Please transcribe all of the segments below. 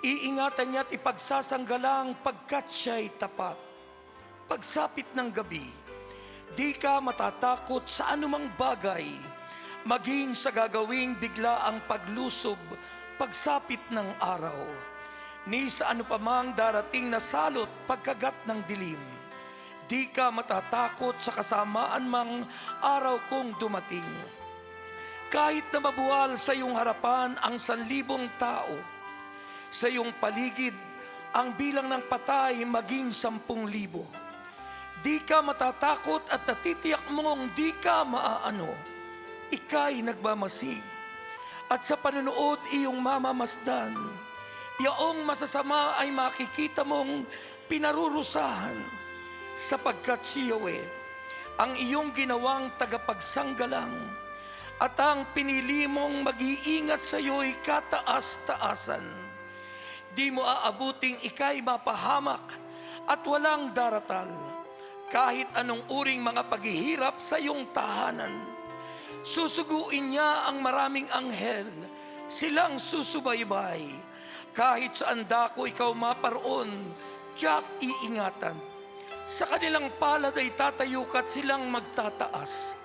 Iingatan niya at ipagsasanggalang pagkat siya'y tapat. Pagsapit ng gabi, di ka matatakot sa anumang bagay, maging sa gagawing bigla ang paglusob pagsapit ng araw, ni sa ano pamang darating na salot pagkagat ng dilim. Di ka matatakot sa kasamaan mang araw kong dumating. Kahit na mabuwal sa iyong harapan ang 1,000 tao, sa iyong paligid ang bilang ng patay maging 10,000. Di ka matatakot at natitiyak mong di ka maaano. Ika'y nagmamasig at sa panunood iyong mamamasdan. Yaong masasama ay makikita mong pinarurusahan, sapagkat si Yahweh ang iyong ginawang tagapagsanggalang at ang pinili mong mag-iingat sa iyo'y kataas-taasan. Di mo aabuting ika'y mapahamak at walang daratal, kahit anong uring mga paghihirap sa iyong tahanan. Susuguin niya ang maraming anghel, silang susubaybay. Kahit saan dako ikaw maparoon, tiyak iingatan. Sa kanilang palad ay tatayo ka't silang magtataas,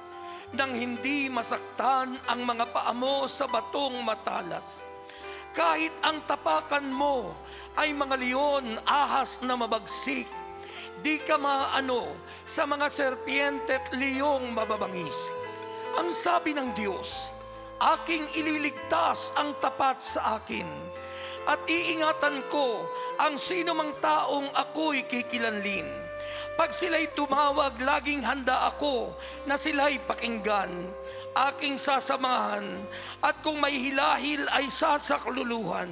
nang hindi masaktan ang mga paa mo sa batong matalas. Kahit ang tapakan mo ay mga leon, ahas na mabagsik, di ka maaano sa mga serpiente at leyong mababangis. Ang sabi ng Diyos, aking ililigtas ang tapat sa akin, at iingatan ko ang sino mang taong ako'y kikilanlin. Pag sila'y tumawag, laging handa ako na sila'y pakinggan. Aking sasamahan, at kung may hilahil ay sasakluluhan.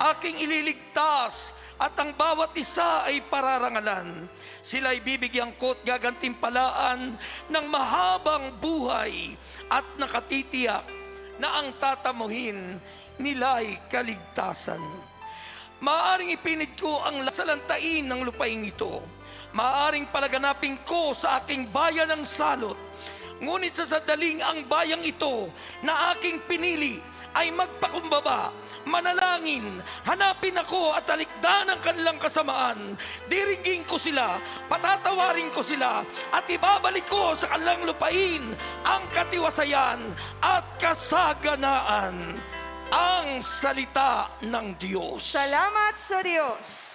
Aking ililigtas, at ang bawat isa ay pararangalan. Sila'y bibigyan ko't gagantimpalaan ng mahabang buhay, at nakatitiyak na ang tatamuhin nila'y kaligtasan. Maaring ipinid ko ang salantain ng lupaing ito. Maaring palaganapin ko sa aking bayan ng salot. Ngunit sa sadaling ang bayang ito na aking pinili ay magpakumbaba, manalangin, hanapin ako at talikdan ang kanilang kasamaan. Diringgin ko sila, patatawarin ko sila, at ibabalik ko sa kanilang lupain ang katiwasayan at kasaganaan. Ang salita ng Diyos. Salamat sa Diyos.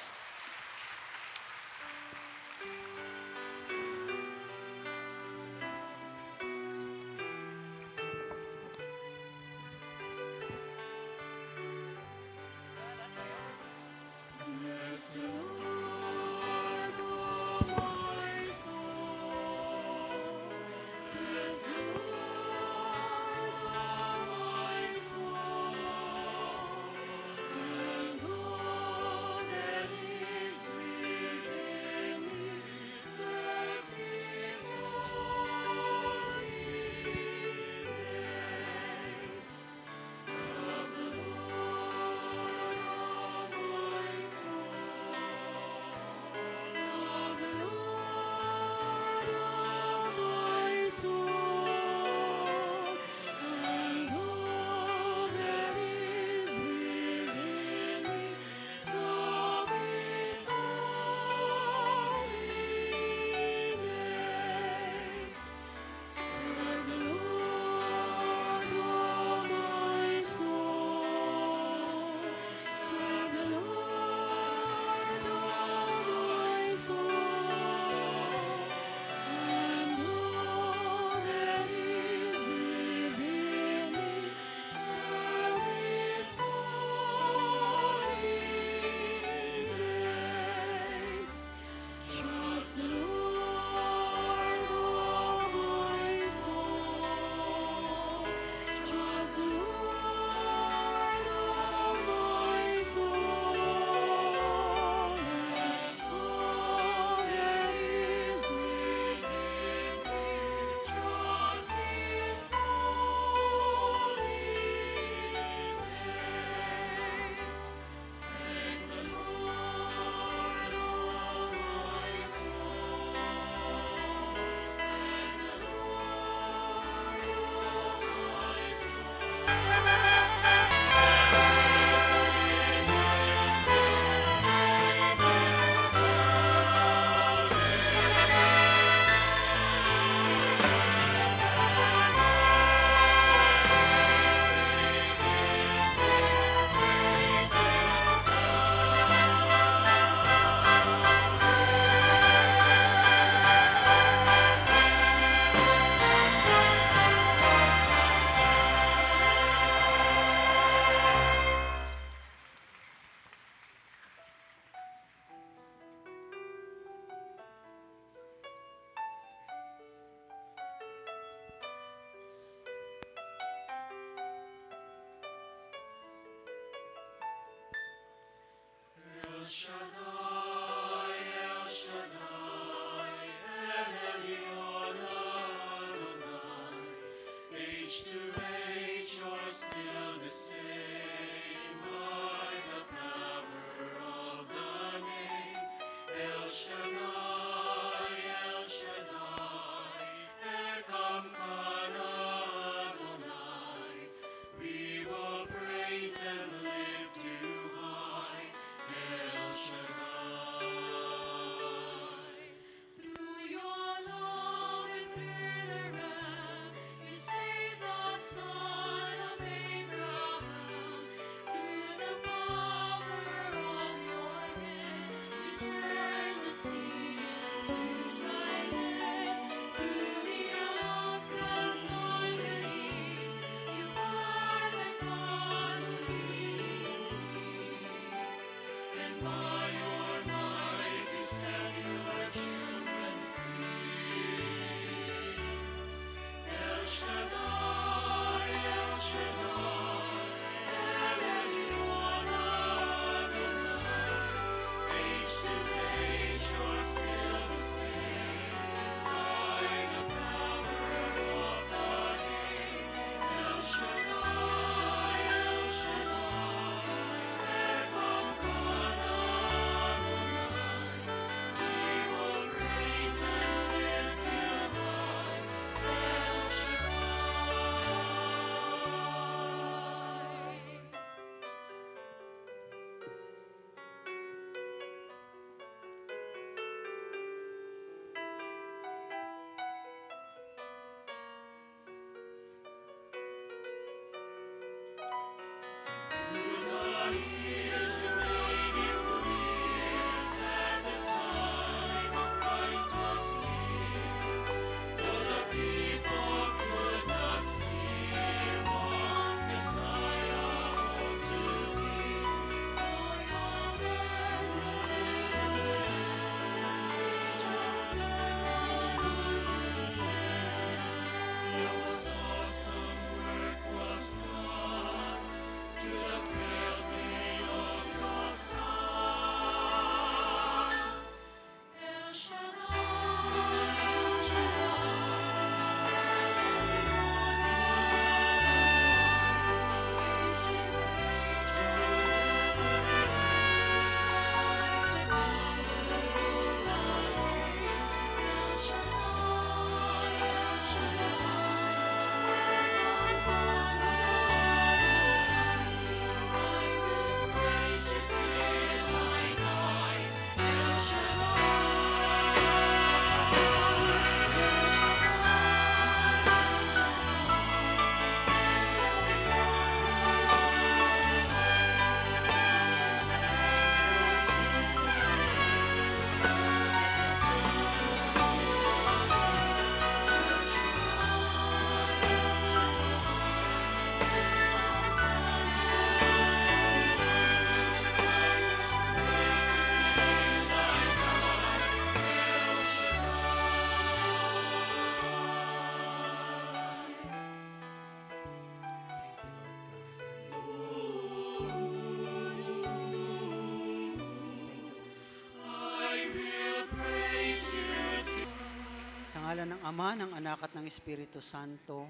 Sa ngalan ng Ama, ng Anak at ng Espiritu Santo.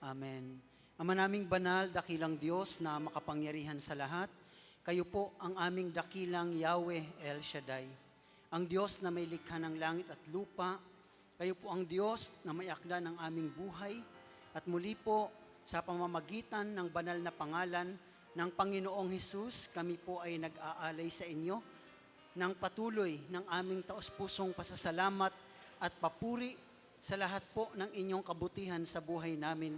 Amen. Ama naming banal, dakilang Diyos na makapangyarihan sa lahat, kayo po ang aming dakilang Yahweh El Shaddai. Ang Diyos na may likha ng langit at lupa, kayo po ang Diyos na may akda ng aming buhay, at muli po sa pamamagitan ng banal na pangalan ng Panginoong Hesus, kami po ay nag-aalay sa inyo ng patuloy ng aming taos-pusong pasasalamat at papuri sa lahat po ng inyong kabutihan sa buhay namin.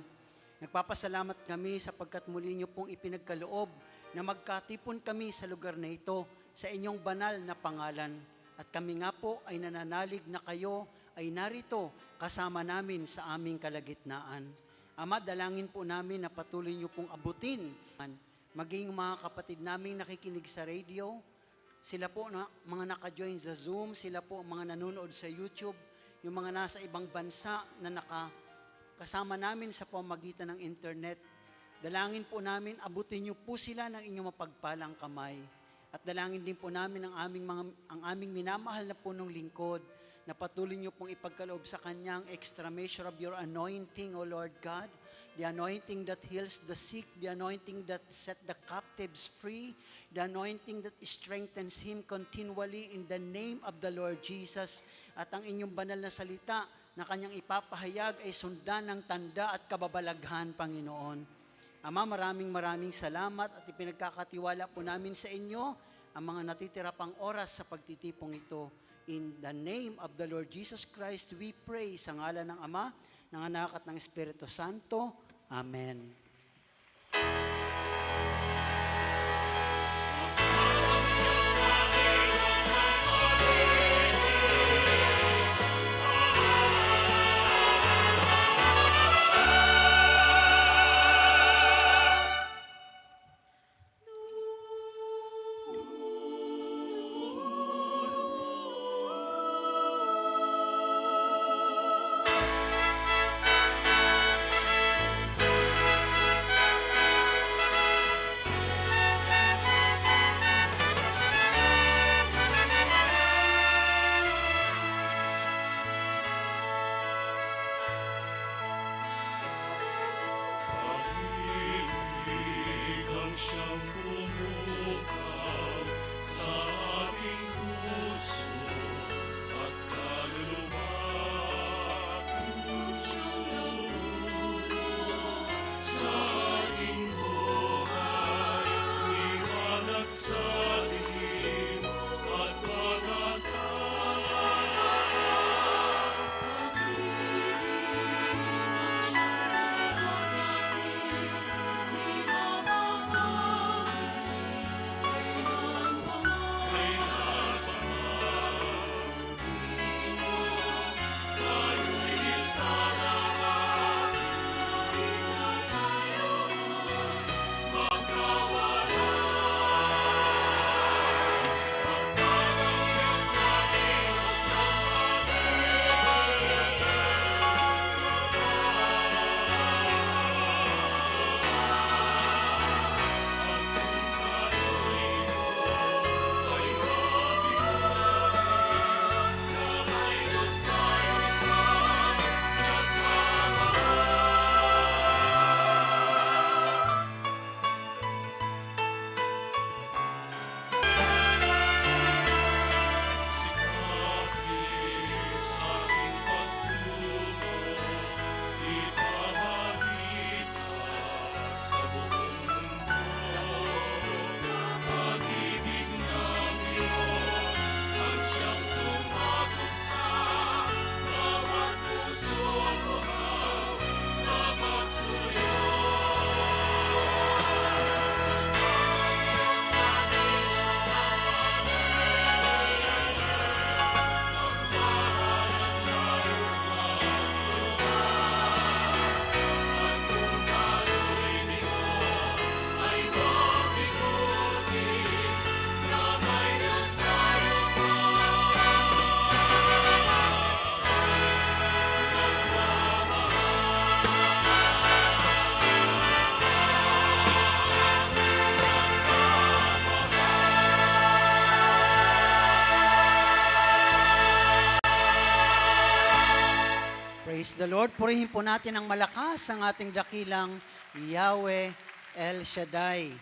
Nagpapasalamat kami sapagkat muli niyo pong ipinagkaloob na magkatipon kami sa lugar na ito sa inyong banal na pangalan. At kami nga po ay nananalig na kayo ay narito kasama namin sa aming kalagitnaan. Ama, dalangin po namin na patuloy niyo pong abutin maging mga kapatid naming nakikinig sa radio, sila po na mga naka-join sa Zoom, sila po mga nanonood sa YouTube, yung mga nasa ibang bansa na kasama namin sa pamamagitan ng internet. Dalangin po namin, abutin niyo po sila ng inyong mapagpalang kamay. At At dalangin din po namin ang aming minamahal na punong lingkod na patuloy niyo pong ipagkaloob sa kanyang extra measure of your anointing, O Lord God. The anointing that heals the sick, the anointing that set the captives free, the anointing that strengthens him continually in the name of the Lord Jesus. At ang inyong banal na salita na kanyang ipapahayag ay sundan ng tanda at kababalaghan, Panginoon. Ama, maraming salamat at ipinagkakatiwala po namin sa inyo ang mga natitira pang oras sa pagtitipong ito. In the name of the Lord Jesus Christ, we pray sa ngalan ng Ama, ng Anak at ng Espiritu Santo. Amen. Praise the Lord. Purihin po natin ang malakas ang ating dakilang Yahweh El Shaddai.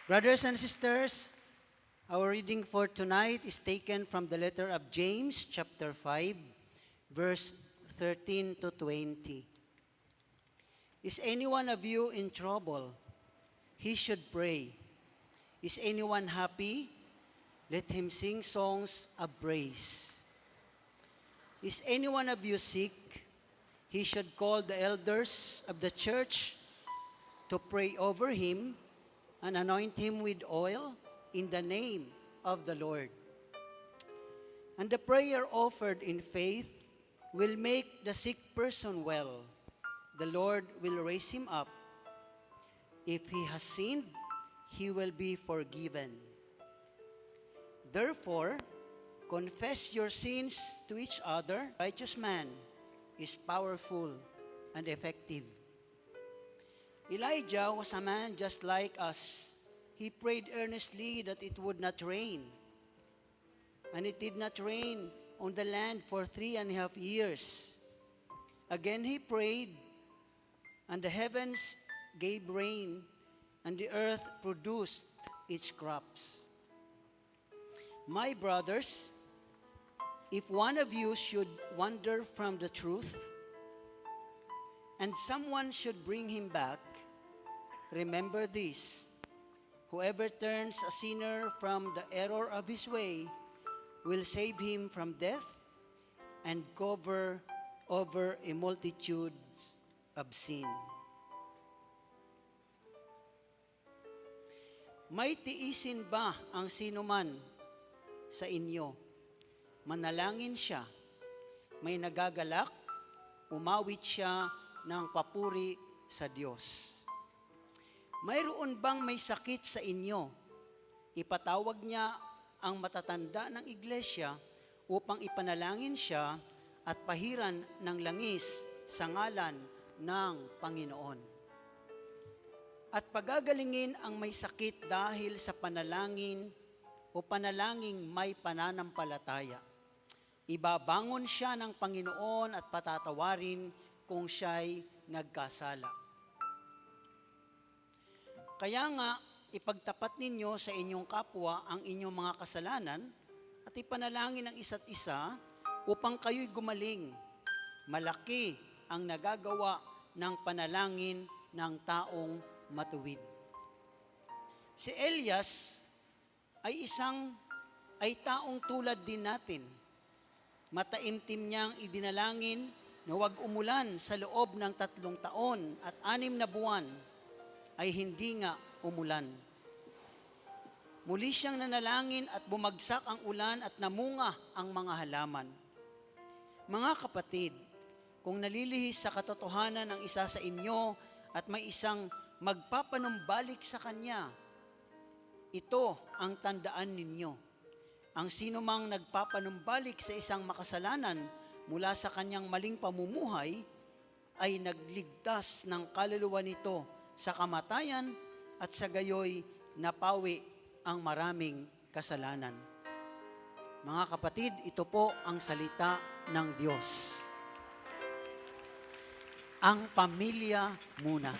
Brothers and sisters, our reading for tonight is taken from the letter of James, chapter 5, verse 13 to 20. Is any one of you in trouble? He should pray. Is anyone happy? Let him sing songs of praise. Is any one of you sick? He should call the elders of the church to pray over him and anoint him with oil in the name of the Lord. And the prayer offered in faith will make the sick person well. The Lord will raise him up. If he has sinned, he will be forgiven. Therefore, confess your sins to each other. Righteous man is powerful and effective. Elijah was a man just like us, he prayed earnestly that it would not rain. And it did not rain on the land for 3.5 years. Again he prayed, and the heavens gave rain, and the earth produced its crops. My brothers, if one of you should wander from the truth, and someone should bring him back, remember this: whoever turns a sinner from the error of his way will save him from death and cover over a multitude of sin. May tiisin ba ang sinuman sa inyo? Manalangin siya. May nagagalak, umawit siya ng papuri sa Diyos. Mayroon bang may sakit sa inyo? Ipatawag niya ang matatanda ng iglesia upang ipanalangin siya at pahiran ng langis sa ngalan ng Panginoon. At pagagalingin ang may sakit dahil sa panalangin o panalangin may pananampalataya. Ibabangon siya ng Panginoon at patatawarin kung siya'y nagkasala. Kaya nga, ipagtapat ninyo sa inyong kapwa ang inyong mga kasalanan at ipanalangin ang isa't isa upang kayo'y gumaling. Malaki ang nagagawa ng panalangin ng taong matuwid. Si Elias ay taong tulad din natin. Mataimtim niyang idinalangin na huwag umulan sa loob ng 3 taon at 6 na buwan, ay hindi nga umulan. Muli siyang nanalangin at bumagsak ang ulan at namunga ang mga halaman. Mga kapatid, kung nalilihis sa katotohanan ng isa sa inyo at may isang magpapanumbalik sa kanya, ito ang tandaan ninyo. Ang sinumang nagpapanumbalik sa isang makasalanan mula sa kanyang maling pamumuhay ay nagligtas ng kaluluwa nito sa kamatayan at sa gayoy napawi ang maraming kasalanan. Mga kapatid, ito po ang salita ng Diyos. Ang pamilya muna.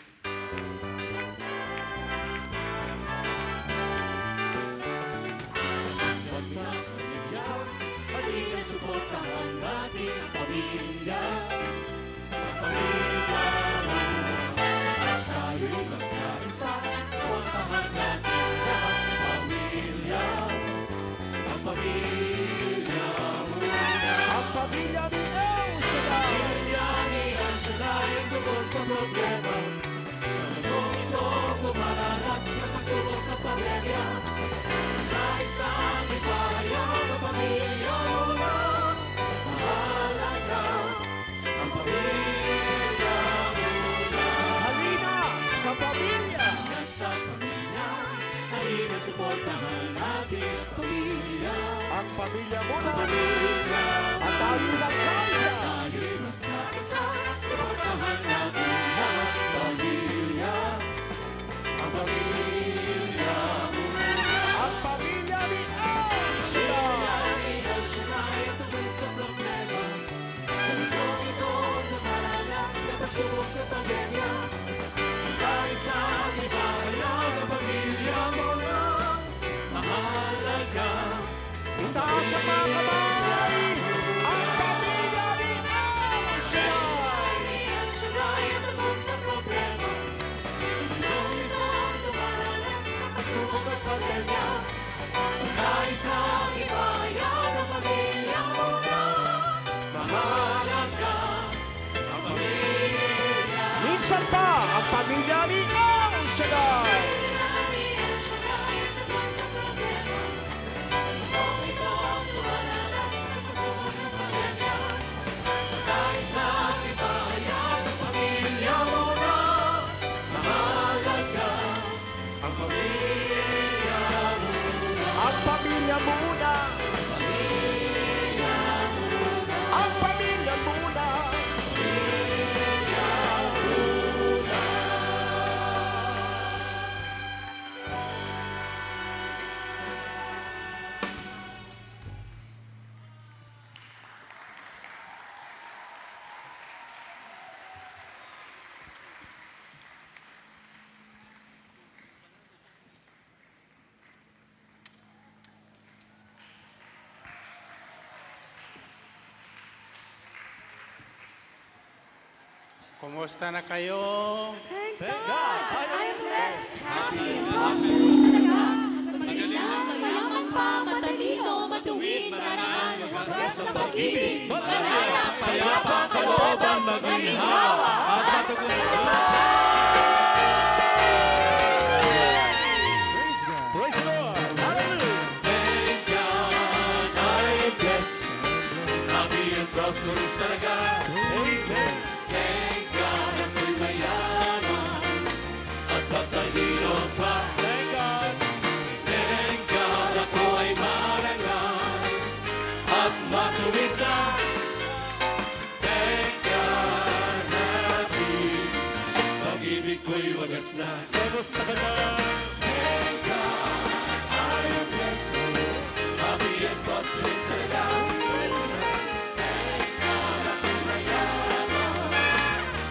Sa pamilya, halika suportahan natin ang pamilya. Ang pamilya mo, at tayo'y magkaisa. Suportahan natin ang pamilya. Ang pamilya mo. Ang pamilya ni El Shaddai. Pamilya ni El Shaddai, tungkol sa problema. Sa mundong ito, kumaranas ng pagsubok ng pamilya. Isang ipahayag ang pamilya mo na mahalaga. Ang pamilya mo na. Halina sa pamilya. Sa pamilya, halina suportahan natin ang pamilya. Ang pamilya muna. Pamilya At tayo lang kaisa. tayo'y magkaisa. Suportahan natin ang pamilya. Ang pamilya mo. Ang pamilya ni El Shaddai. Itaas ang mga kamay. Ang pamilya ni El Shaddai. Minsan pa ang pamilya ni El Shaddai. Ang pamilya muna. Ang pamilya muna. Kumusta na kayo? Thank God, I'm blessed. Happy and prosperous talaga. Magaling na, mayaman pa, matalino, matuwid, marangal, wagas sa pag-ibig. Malaya, payapa, kalooban, maginhawa, at matugunan. Praise God. Praise the Lord. Hallelujah. Thank God I'm blessed. Happy and prosperous talaga. Amen. Thank God ako'y mayaman at matalino pa. Thank God. Thank God ako ay marangal at matuwid na. Thank God happy, pag-ibig ko'y wagas na. Kumusta ka na? Thank God I am blessed, happy and prosperous talaga. Thank God ako'y mayaman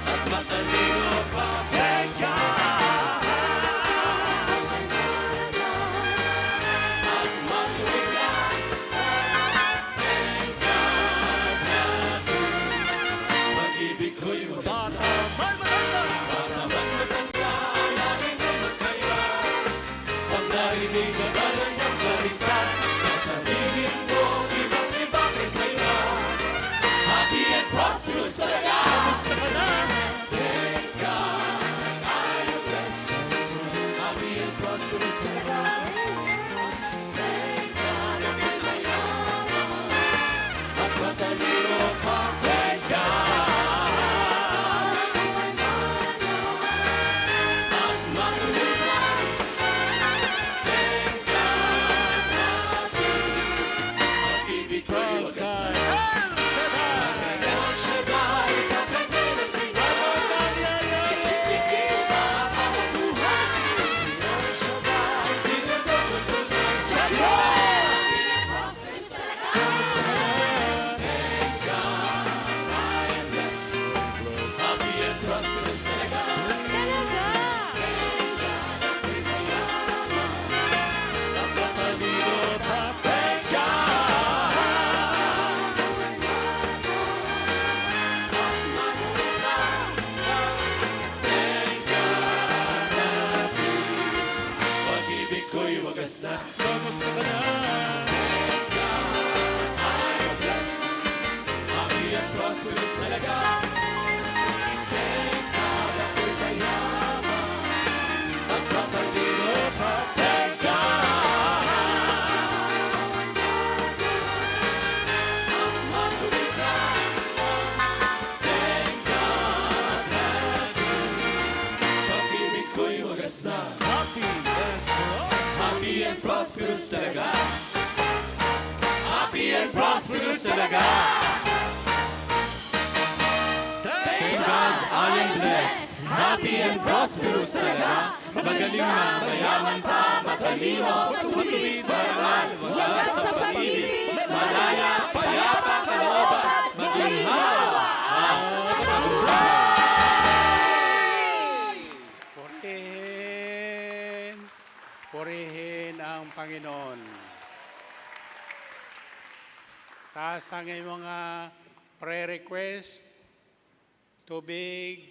at matalino pa. Thank God. At matuwid na. Thank God happy, pag-ibig ko'y wagas na. Bata man matanda, laging may magkaiba. Pag narinig ang galang niyang salita, sasabihin mo, ibang iba kaysa iba. Happy and prosperous talaga. Thank God I am blessed. Happy and prosperous talaga. Thank God ako'y mayaman at matalino pa. Thank God at matuwid na. Thank God happy, pag-ibig ko'y wagas na. El Shaddai sa kanyang nagtinga. Sisikligin pa ang buhay. Si El Shaddai, sinagagod na. Happy and prosperous talaga. Thank God I am blessed. Happy and prosperous talaga. Talaga. Thank God ako'y mayaman at matalino pa. Thank God at matuwid na. Thank God happy, pag-ibig ko'y wagas na. Kamusta ka na? Thank God I am blessed, happy and prosperous talaga. Thank God ako'y mayaman at matalino pa. Thank God at matuwid na. Thank God happy, pag-ibig ko'y wagas na. Happy and prosperous talaga. Happy and prosperous talaga. Thank God I am blessed. Happy and prosperous talaga. Magaling na, mayaman pa, matalino, matuwid, marangal, wagas sa pag-ibig. Malaya, payapa, kalooban, maginhawa, at Purihin. Purihin ang Panginoon. Taas ang iyong mga prayer request, tubig,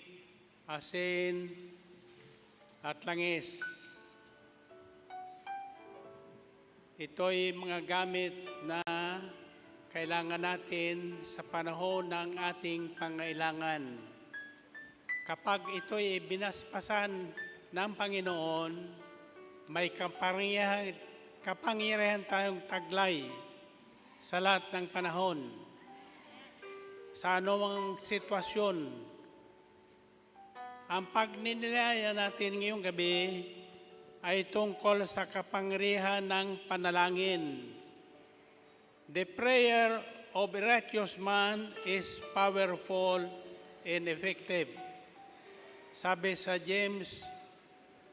asin, at langis. Ito'y mga gamit na kailangan natin sa panahon ng ating pangailangan. Kapag ito'y binaspasan ng Panginoon, may kapangyarihan tayong taglay sa lahat ng panahon. Sa anumang sitwasyon, ang pagninilaya natin ngayong gabi ay tungkol sa kapangyarihan ng panalangin. The prayer of a righteous man is powerful and effective. Sabi sa James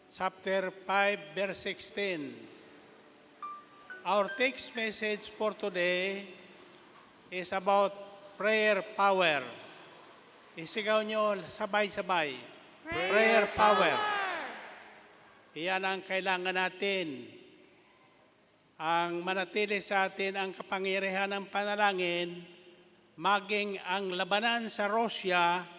chapter 5 verse 16. Our text message for today is about prayer power. Isigaw nyo sabay-sabay. Prayer power. Iyan ang kailangan natin. Ang manatili sa atin ang kapangyarihan ng panalangin, maging ang labanan sa Russia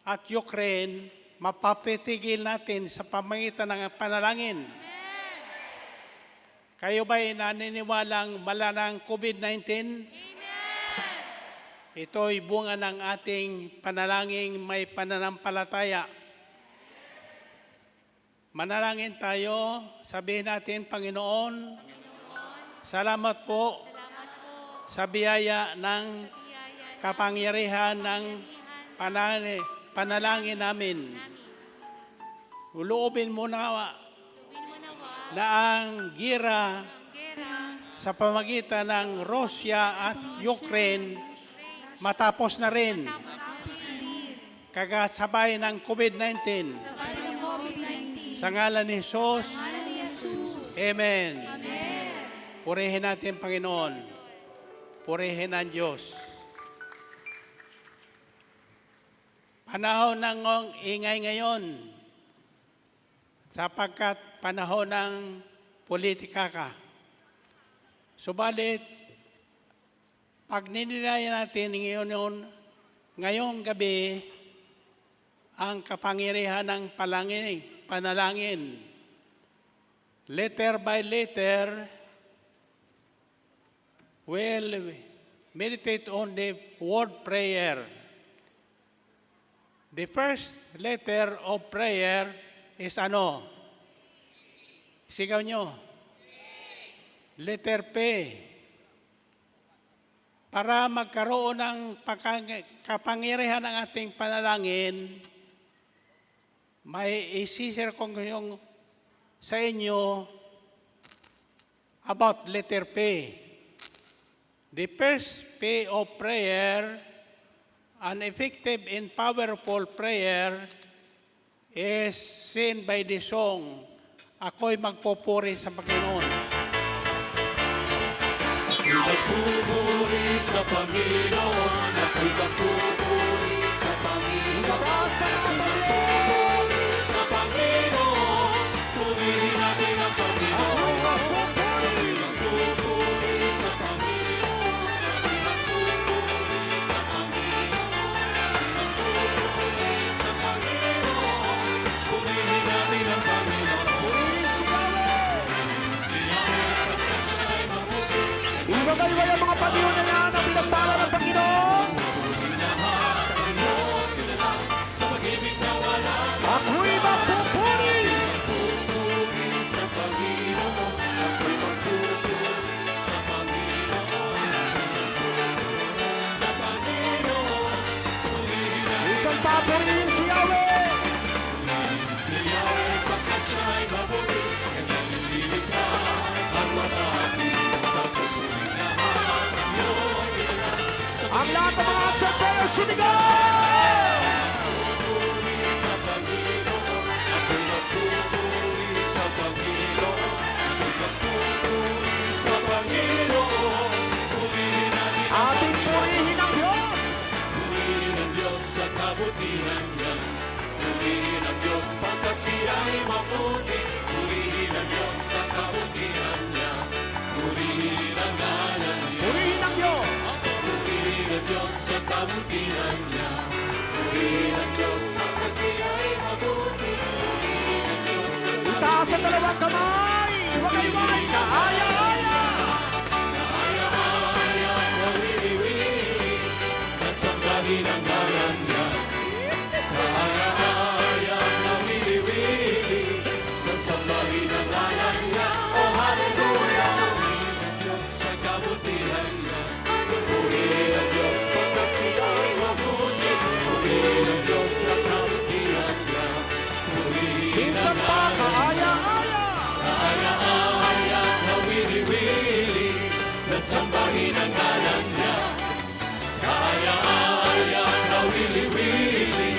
at Ukraine, mapapitigil natin sa pamagitan ng panalangin. Kayo ba'y naniniwalang wala ng COVID-19? Ito'y bunga ng ating panalangin may pananampalataya. Manalangin tayo, sabihin natin, Panginoon, salamat po sa biyaya ng kapangyarihan ng panalangin namin. Uloobin mo na ang gira sa pamagitan ng Russia at Ukraine matapos na rin. Kagasabay ng COVID-19. Sa ngalan ni Jesus. Amen. Purihin natin, Panginoon. Purihin ang Diyos. Panahon ng ingay ngayon, sapagkat panahon ng politika ka. Subalit, pag ninilaya natin ngayong gabi, ang kapangyarihan ng panalangin, letter by letter, will meditate on the word prayer. The first letter of prayer is ano? Sigaw nyo. Letter P. Para magkaroon ng kapangyarihan ng ating panalangin, may isishare ko ngayong sa inyo about letter P. The first P of prayer, an effective and powerful prayer, is seen by the song, Ako'y Magpupuri sa Panginoon. Ako'y magpupuri sa Panginoon, ako'y magpupuri sa Panginoon, ako'y magpupuri sa Panginoon, purihin natin ang Panginoon. Ako'y magpupuri sa Panginoon, ako'y magpupuri sa Panginoon, ako'y magpupuri sa Panginoon, purihin natin ang Panginoon. Ibagay-ibagay ang mga Panginoon na yan ang pinagpala ng Panginoon. Sa pag-ibig na wala, Ako'y magpupuri. magpupuri sa Panginoon, ako'y magpupuri sa Panginoon, sa Panginoon, purihin natin Isang papurihin si Yahweh. si Yahweh, pagkat siya'y mabuti, kanyang nililigtas ang mga pagpupuring lahat ng iyong kilala. Sa Ang lahat ng mga aksyon sumigaw. pagpupuri sa Panginoon, ako'y magpupuri sa Panginoon, ako'y magpupuri sa Panginoon, purihin natin ang Ating purihin ang Diyos. purihin ang Diyos sa kabutihan niya. Purihin ang Diyos pagkat siya'y mabuti. Purihin ang Diyos sa kabutihan niya. Purihin ang ngalan niya. Purihin ang Diyos. Purihin ang Diyos sa kabutihan niya. Purihin ang Diyos pagkat siya'y mabuti. Purihin ang Diyos sa Itaas ang dalawang kamay. Iwagay-wagay ka. Aya-aya. Aya-aya, nawili-wili, nasambahin ang ngalan niya. Aya-aya, nawili-wili, nasambahin ang ngalan niya. Oh, hallelujah! Purihin ang Diyos sa kabutihan niya. Purihin ang Diyos pagkat siya'y mabuti. Purihin ang Diyos sa kabutihan niya. Purihin ang Minsan pa ka. Aya-aya. Aya-aya, nawili-wili, nasambahin ang ngalan niya. Aya-aya, nawili-wili,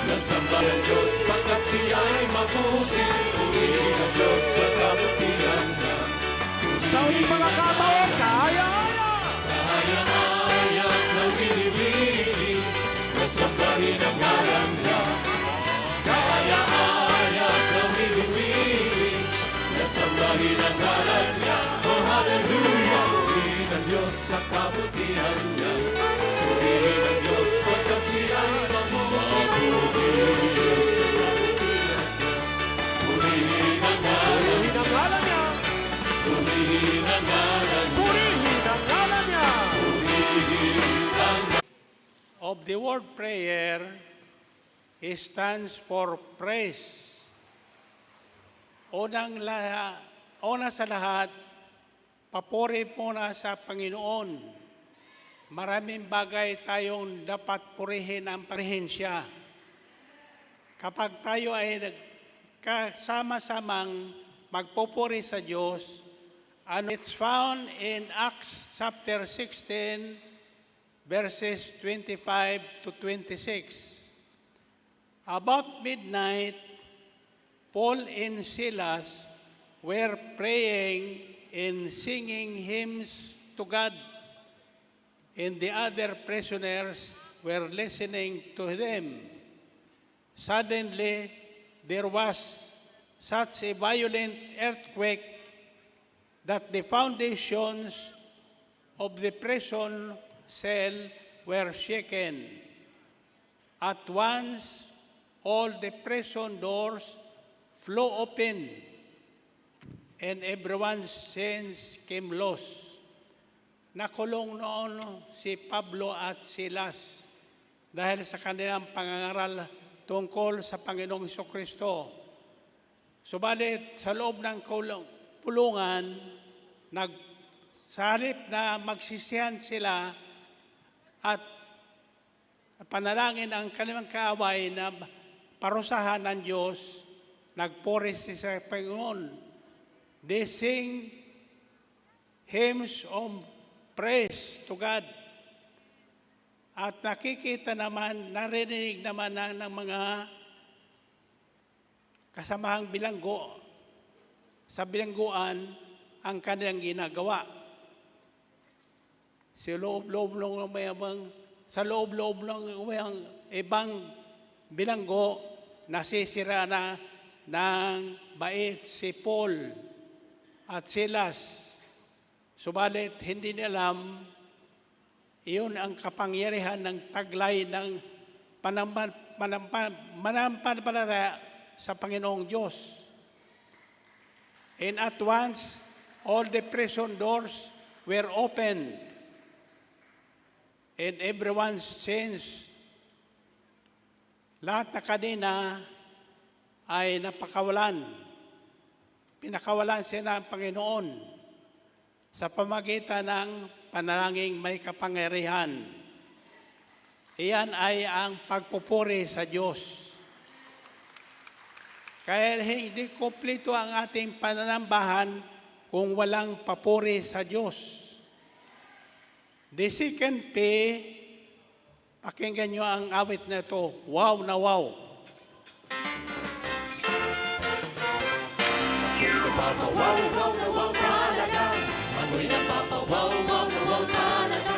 nasambahin ang Diyos pagkat siya'y mabuti. Purihin ang Diyos sa kabutihan niya. Sa uling mga kataon ka. Aya-aya. Aya-aya, nawili-wili, nasambahin ang ngalan niya. Aya-aya, nawili-wili, nasambahin ang ngalan niya. Oh, hallelujah! Purihin ang Diyos sa kabutihan niya. Purihin ang Diyos pagkat siya'y mabuti. of the word prayer stands for praise. Una sa lahat, papuri muna sa Panginoon. Maraming bagay tayong dapat purihin ang parihin siya. Kapag tayo ay kasama-samang magpupuri sa Diyos, and it's found in Acts chapter 16, verses 25 to 26. About midnight, Paul and Silas were praying and singing hymns to God, and the other prisoners were listening to them. Suddenly, there was such a violent earthquake that the foundations of the prison cell were shaken. At once, all the prison doors flew open, and everyone's chains came loose. Nakulong noon si Pablo at Silas dahil sa kanilang pangangaral tungkol sa Panginoong Hesukristo. Subalit sa loob ng pulungan, sa halip na magsisihan sila at panalangin ang kanilang kaaway na parusahan ng Diyos, nagpuri sa Panginoon. They sing hymns of praise to God. At narinig naman ng mga kasamahang bilanggo sa bilangguan ang kanilang ginagawa. Sa loob-loob ng ibang bilanggo, nasisira na ng bait si Paul at Silas. Subalit, hindi nila alam, iyon ang kapangyarihan ng taglay ng manampalataya sa Panginoong Diyos. And at once, all the prison doors were opened, and everyone's chains, lahat na kanina ay napakawalan. Pinakawalan siya ng Panginoon sa pamagitan ng panalangin may kapangyarihan. Iyan ay ang pagpupuri sa Diyos. Kaya hindi kompleto ang ating pananambahan kung walang papuri sa Diyos. The second P, pakinggan nyo ang awit na ito, wow na wow. Wow, wow na wow talaga. Ako'y napapawaw, wow na wow talaga.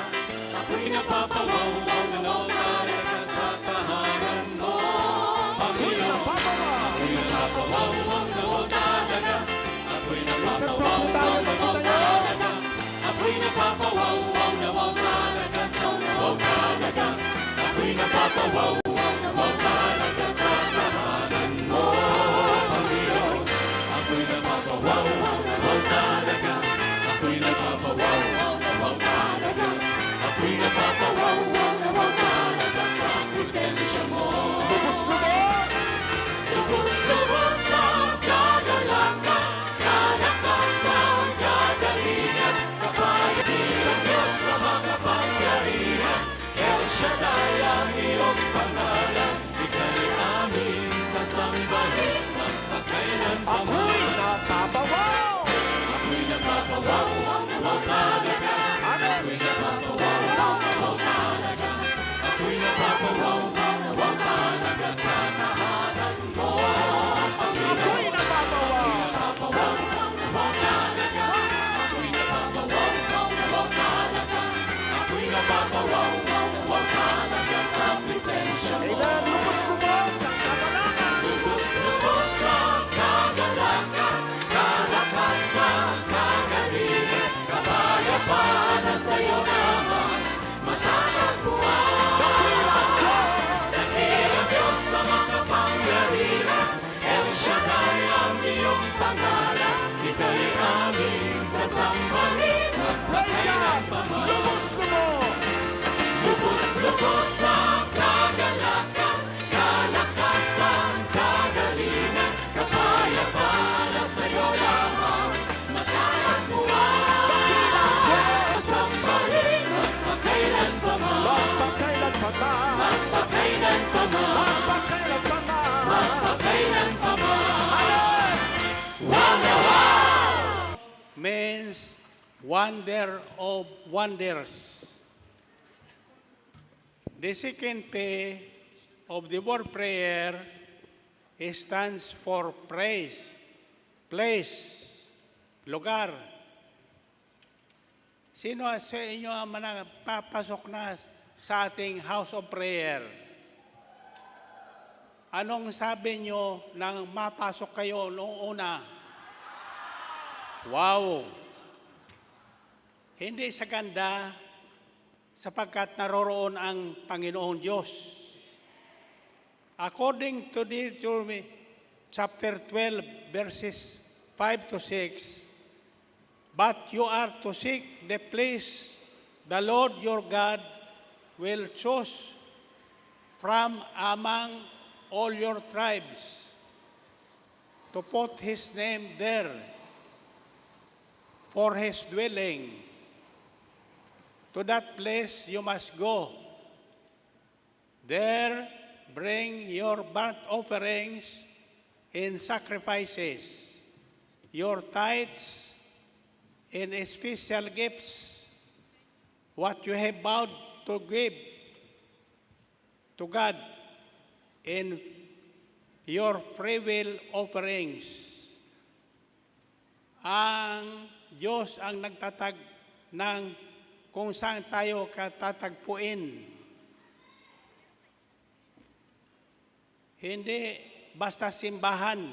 Ako'y napapawaw, wow na wow talaga sa tahanan mo. Panginoon, ako'y napapawaw, wow na wow talaga. Ako'y napapawaw, wow na wow talaga. Ako'y napapawaw, wow na wow talaga sa wow talaga. Ako'y napapawaw, wow na wow talaga sa tahanan mo. Panginoon, ako'y napapawaw, wow na wow talaga. Ako'y napapawaw, wow na wow talaga. Ako'y napapawaw, wow na wow talaga sa presensya mo. Lubos-lubos ang kagalakan, kalakasan, kagalingan, kapayapin ang Diyos sa makapangyarihan. El Shaddai ang iyong pangalan, ika'y amin sasambahin magpakailanpaman. Ako'y napapawaw, wow na wow talaga. Ako'y napapawaw, wow na wow talaga. Ako'y napapawaw, wow na wow talaga sa tahanan mo. Ako'y napapawaw, wow na wow talaga. Ako'y napapawaw, wow na wow talaga. Ako'y napapawaw, wow na wow talaga sa presensya mo. Lubos-lubos ang kagalakan, kalakasan, kagalingan, kapayapaan na sa'yo naman matatagpuan. Dakilang Diyos na makapangyarihan, El Shaddai ang iyong pangalan, ika'y aming sasambahin at magkailanpaman. Lubos-lubos ang wonder of wonders. The second P of the word prayer stands for praise, place, lugar. Sino sa inyo ang papasok na sa ating house of prayer? Anong sabi nyo nang mapasok kayo noong una? Wow! Hindi sa ganda sapagkat naroroon ang Panginoong Diyos. According to Deuteronomy chapter 12 verses 5 to 6, but you are to seek the place the Lord your God will choose from among all your tribes to put his name there for his dwelling. To that place you must go. There bring your burnt offerings and sacrifices, your tithes and special gifts, what you have vowed to give to God, and your freewill offerings. Ang Diyos ang nagtatag ng kung saan tayo katatagpuin. Hindi basta simbahan,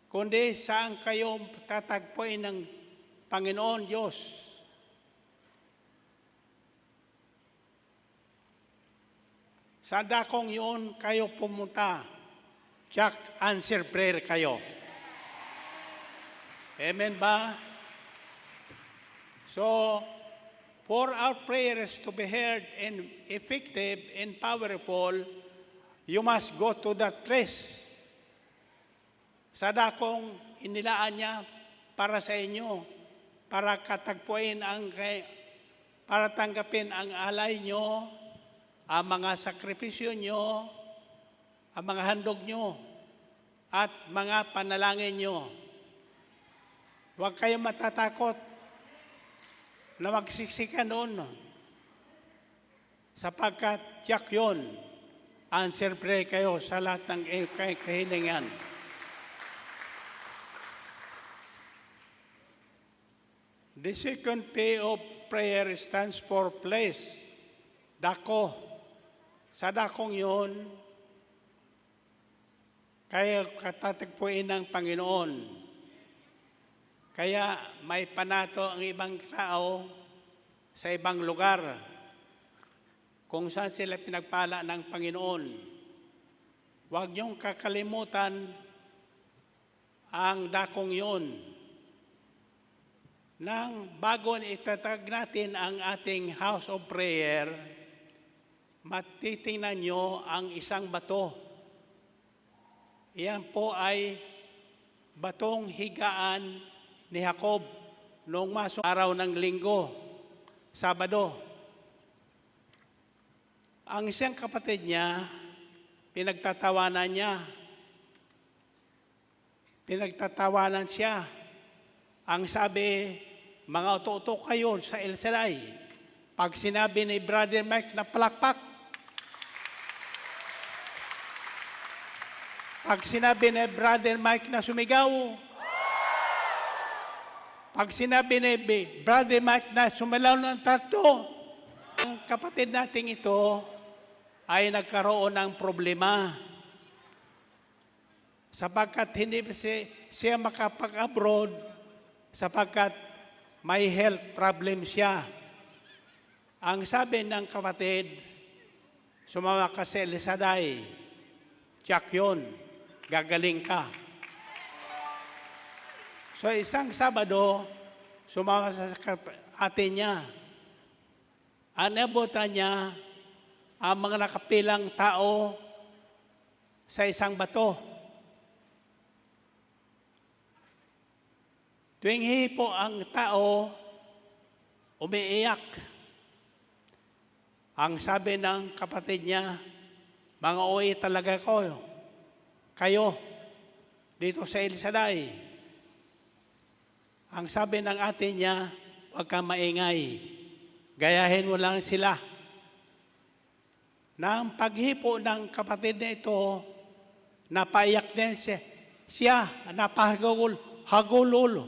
kundi saan kayo tatagpuin ng Panginoon Diyos. Sa dakong yun kayo pumunta, Jack answer prayer kayo. Amen ba? So, for our prayers to be heard and effective and powerful, you must go to that place. Sa dakong inilaan niya para sa inyo, para katagpuin para tanggapin ang alay nyo, ang mga sakripisyo nyo, ang mga handog nyo, at mga panalangin nyo. Huwag kayong matatakot na magsiksikan noon, sapagkat tiyak yun, answer prayer kayo sa lahat ng kahilingan. The second P of prayer stands for place, dako. Sa dakong yun, kaya katatagpuin ng Panginoon. Kaya may panato ang ibang tao sa ibang lugar kung saan sila pinagpala ng Panginoon. Huwag niyong kakalimutan ang dakong yun. Nang bago itatag natin ang ating house of prayer, matitingnan nyo ang isang bato. Iyan po ay batong higaan ni Jacob noong masong araw ng linggo, Sabado. Ang isang kapatid niya, pinagtatawanan niya. Pinagtatawanan siya. Ang sabi, mga uto-uto kayo sa El Shaddai. Pag sinabi ni Brother Mike na palakpak, pag sinabi ni Brother Mike na sumigaw, pag sinabi ni Brother Mike na sumalaw ng tatlo, ang kapatid nating ito ay nagkaroon ng problema. Sapagkat hindi siya makapag-abroad, sapagkat may health problem siya. Ang sabi ng kapatid, sumama ka sa El Shaddai, tiyak yun, gagaling ka. So isang Sabado, sumama sa atin niya. Anabutan niya ang mga nakapilang tao sa isang bato. Tuwing hipo ang tao, umiiyak. Ang sabi ng kapatid niya, mga OA talaga kayo, dito sa El Shaddai. ang sabi ng ate niya, huwag kang maingay. Gayahin mo lang sila. Nang paghipo ng kapatid na ito, napaiyak din siya napahagulol.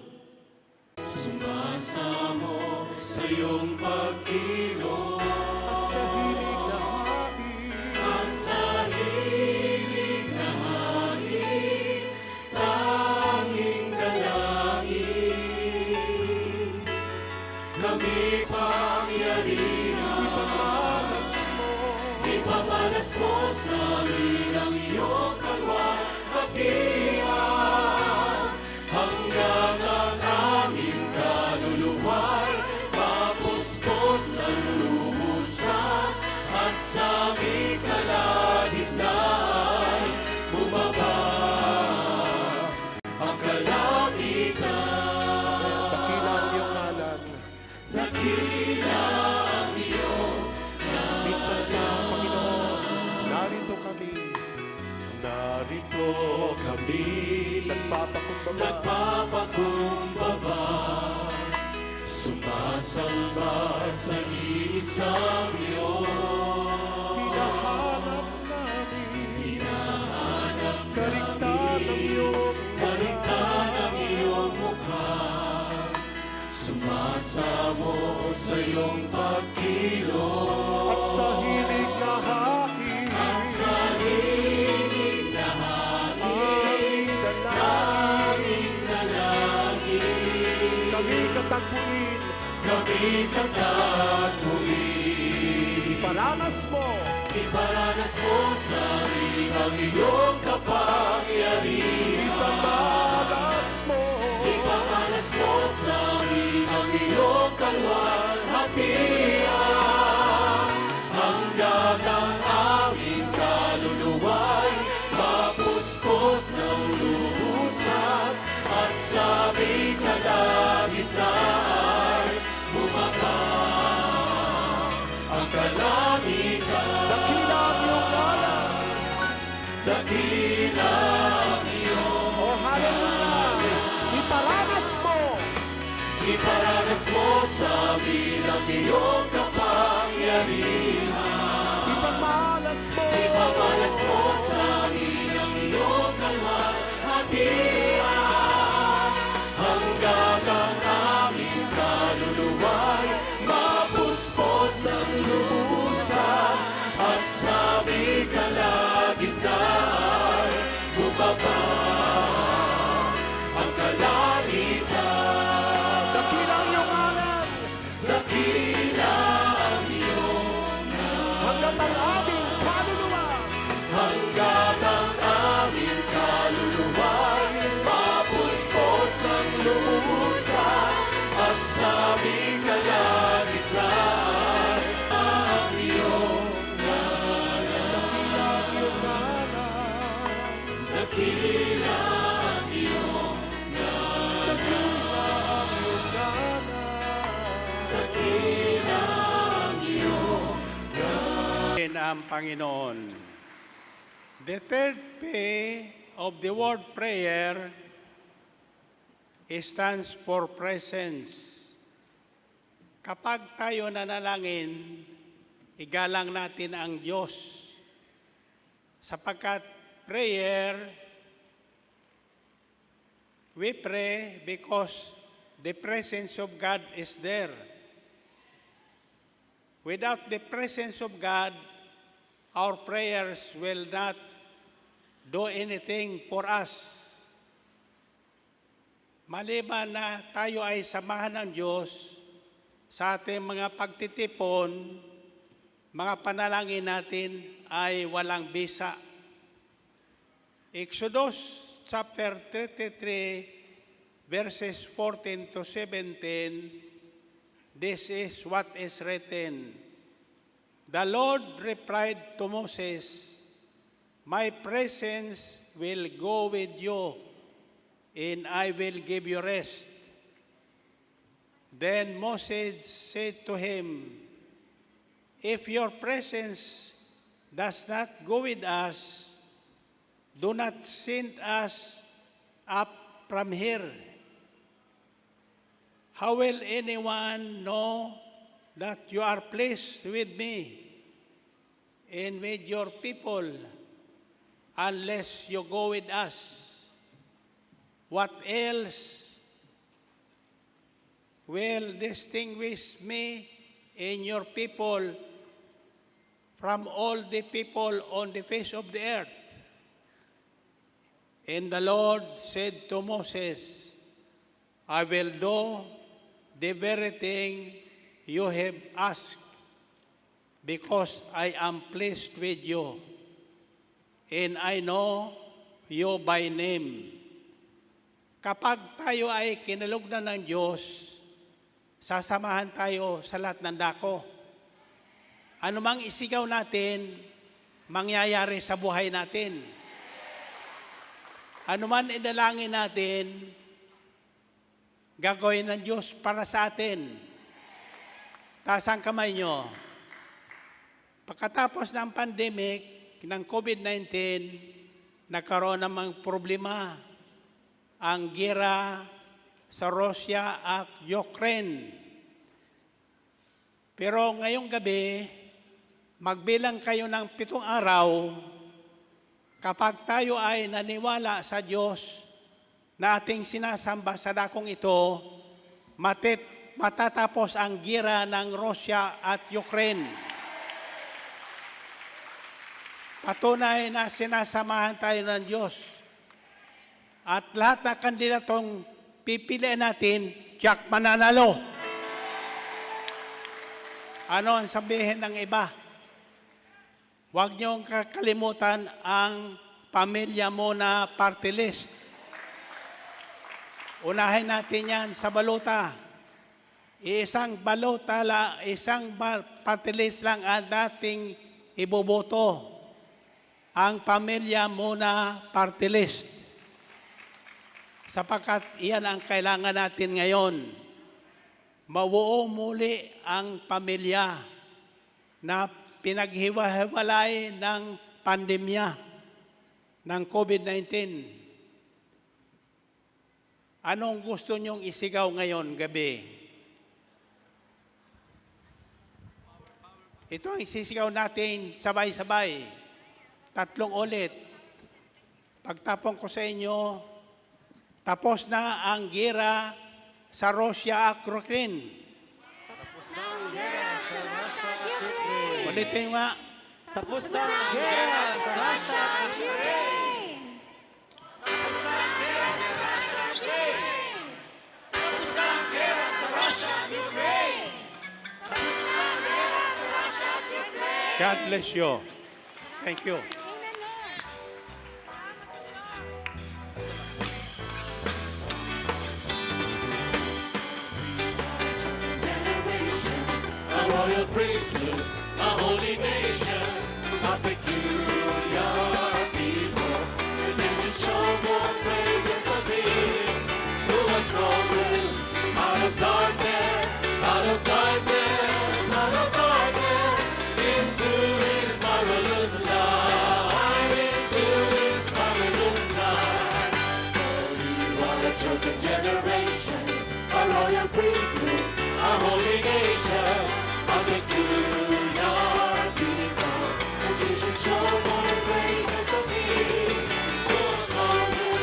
Sumasamo sa iyong pagkilos At sa hilig na hangin, at sa hilig na hangin, tanging dalangin. Kami pangyarihan, ipamalas mo sa amin ang iyong kalwalhatian, hanggang ang aming kaluluwa'y mapuspos ng lubusan, at sa aming kalagitnaan bumaba ang kalangitan. dakila ang iyong ngalan. Dakila ang iyong Minsan ka, Panginoon, narito kami. narito kami, Nagpapakumbaba, nagpapakumbaba, sumasamba sa iisang Diyos. hinahanap namin, karigtan ang iyong mukha, sumasamo sa iyong pagkilos, at sa hilig na hangin, at sa hilig na hangin, aming dalangin. aming dalangin, Kami katagpuin, kami katagpuin. iparanas mo, Iparanas mo sa amin ang iyong kapangyarihan. ipamalas mo, Ipamalas mo sa amin ang iyong kalwalhatian, hanggang ang aming kaluluwa'y mapuspos ng lubusan, at sa aming kalagitnaan bumaba ang kalangitan. dakila ang iyong ngalan. Dakila ang iyong O hallelujah, iparanas mo, iparanas mo sa amin ang iyong kapangyarihan. ipamalas mo, Ipamalas mo sa amin ang iyong kalwalhatian, hanggang ang aming kaluluwa'y mapuspos ng lubusan, at sa aming kalagitnaan bumaba ang kalangitan. dakila ang iyong ngalan, Dakila ang iyong hanggat ang aming kaluluwa, hanggang ang aming kaluluwa'y mapuspos ng lubusan, at sa aming kalagitnaan ang iyong dakila ang iyong ngalan, dakila ang iyong dakila ang iyong Ang Panginoon. The third P of the word prayer stands for presence. Kapag tayo nanalangin, igalang natin ang Diyos. Sapagkat prayer, we pray because the presence of God is there. Without the presence of God, our prayers will not do anything for us. Maliban na tayo ay samahan ng Diyos sa ating mga pagtitipon, mga panalangin natin ay walang bisa. Exodus chapter 33, verses 14 to 17, this is what is written. The Lord replied to Moses, "My presence will go with you, and I will give you rest." Then Moses said to him, "If your presence does not go with us, do not send us up from here." how will anyone know that you are pleased with me and with your people unless you go with us? What else will distinguish me and your people from all the people on the face of the earth? And the Lord said to Moses, I will do the very thing you have asked, because I am pleased with you, and I know you by name. Kapag tayo ay kinalugdan ng Diyos, sasamahan tayo sa lahat ng dako. Ano mang isigaw natin, mangyayari sa buhay natin. Ano man idalangin natin, gagawin ng Diyos para sa atin. Taas ang kamay nyo. Pagkatapos ng pandemic, ng COVID-19, nagkaroon ng mga problema ang gera sa Russia at Ukraine. Pero ngayong gabi, magbilang kayo ng 7 araw, kapag tayo ay naniwala sa Diyos na ating sinasamba sa dakong ito, matatapos ang gera ng Russia at Ukraine. Patunay na sinasamahan tayo ng Diyos. At lahat na kandidatong pipiliin natin, tiyak mananalo. Ano ang sabihin ng iba? Huwag niyong kakalimutan ang pamilya mo na party list. Unahin natin yan sa baluta. Isang baluta lang, party list lang ang dating iboboto. Ang pamilya muna party list. Sapagkat iyan ang kailangan natin ngayon. Mabuo muli ang pamilya na pinaghiwa-hiwalay ng pandemya ng COVID-19. Anong gusto niyong isigaw ngayon gabi? Ito ang isisigaw natin sabay-sabay. 3 ulit. Pagtapong ko sa inyo, tapos na ang gera sa Russia at Ukraine. Ulitin nga. Tapos na ang gera sa Russia at Ukraine. Tapos na ang gera sa Russia at Ukraine. Tapos na ang gera sa Russia at Ukraine. Tapos na ang gera sa Russia at Ukraine. God bless you. Thank you. Generation, a royal priesthood, a holy nation, a peculiar people. It is to show the praises of Him who has called you out of darkness, out of darkness, out of darkness, into His marvelous light, into His marvelous light. For you are a chosen generation, a royal priesthood, a holy nation, a peculiar people, and you should show the praises of Him who has called you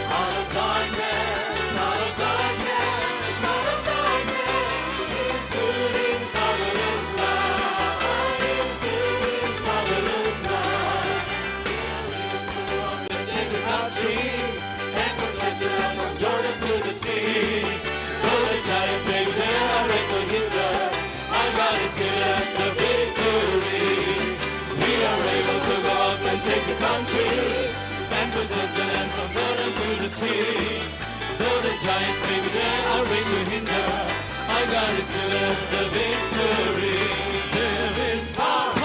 out of darkness, out of darkness, out of darkness, into His marvelous light, into His marvelous light. Take the country and possess it from Jordan to the sea. Though the giants may be there, I reign to hinder. Our God has given us the victory. We are able to go up and take the country and possess the land from Jordan to the sea. Though the giants may be there, our reign to hinder. Our God has given us the victory. There is power,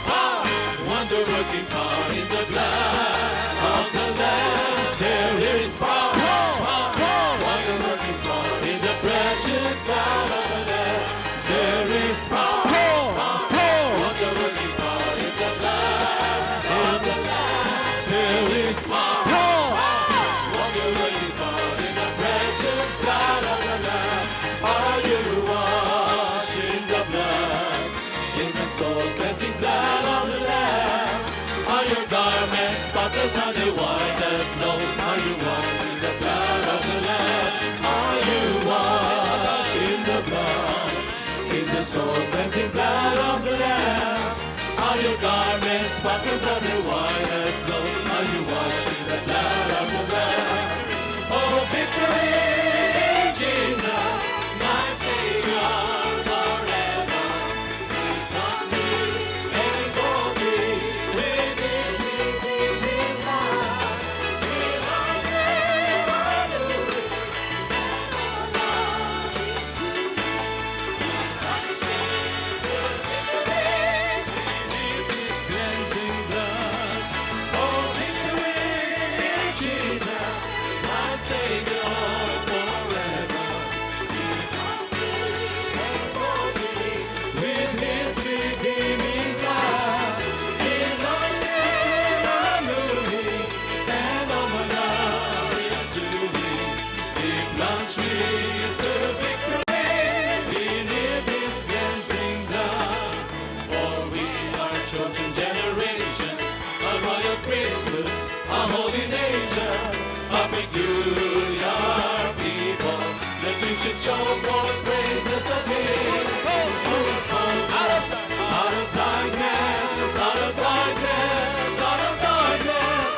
power, wonder-working power in the blood of the Lamb. There is power, power, wonder-working power in the precious blood of the Lamb. There is power, power, wonder-working power in the blood of the Lamb. There is power, wonder-working power in the precious blood of the Lamb. soul cleansing blood of the Lamb. Are your garments spotless and the white as snow? Are you washed in the blood of the Lamb? Are you washed in the blood? In the soul cleansing blood of the Lamb. Are your garments spotless and the white as snow? Are you washed in the blood of the Lamb? Oh, victory in Jesus, my Savior forever. He's on me and for me with His redeeming heart. He'll never lose it. Cleansing blood, oh victory in Jesus, my Savior forever. He's on me and for me with His redeeming blood. He'll never lose me, and all my love is to Him. He plunged me to victory in His cleansing blood. For we are chosen generation, a royal priesthood, a holy nation, a peculiar people, that we should show forth praises of Him who has called us out of darkness, out of darkness, out of darkness,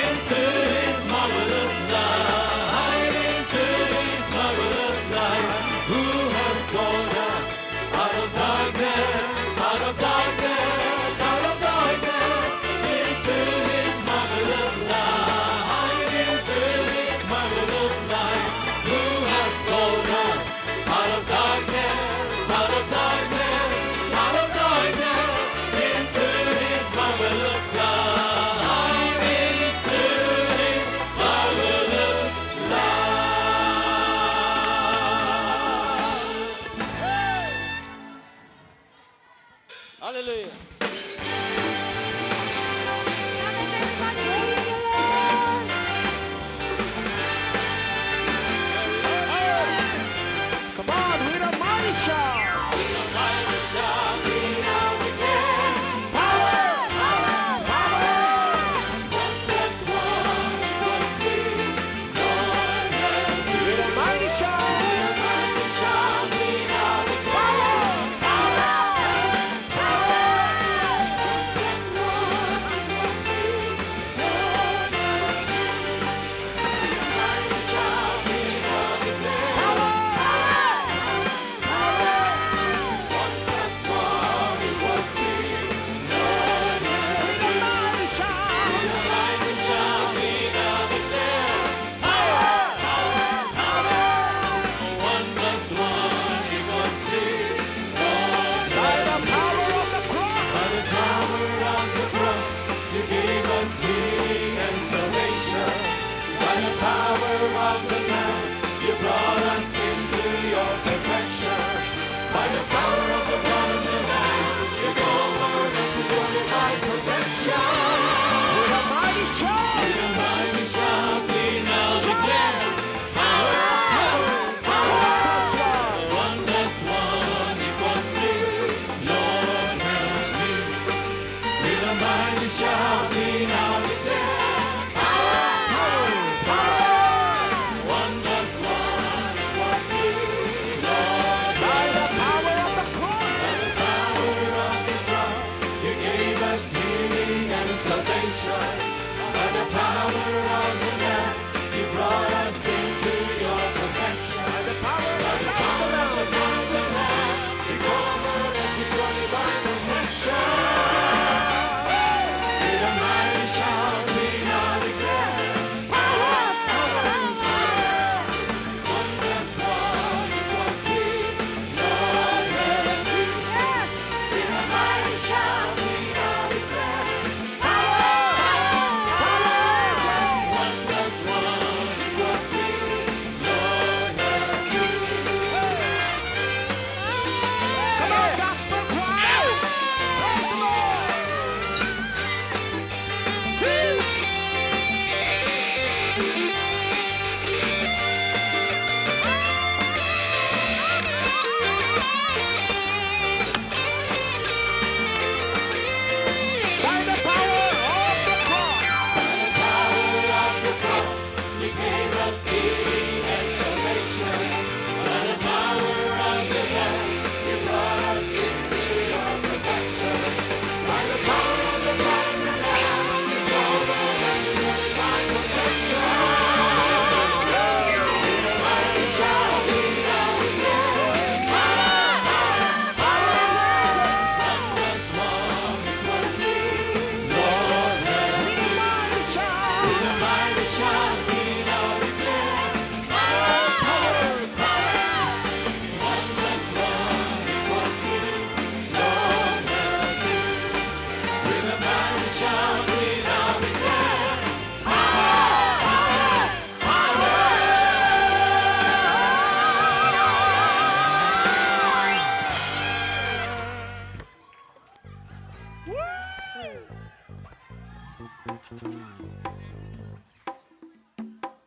into His marvelous light, into His marvelous light. Who has called us out of darkness, out of darkness, out of darkness, into His marvelous light, into His marvelous light. Who has called us out of darkness, out of darkness, out of darkness, into His marvelous light, into His marvelous light. Hallelujah. Come on, with a mighty shout. With a mighty shout. By the power of the cross. By the power of the cross, you gave us healing and salvation. By the power of the Lamb, you brought us into your perfection. By the power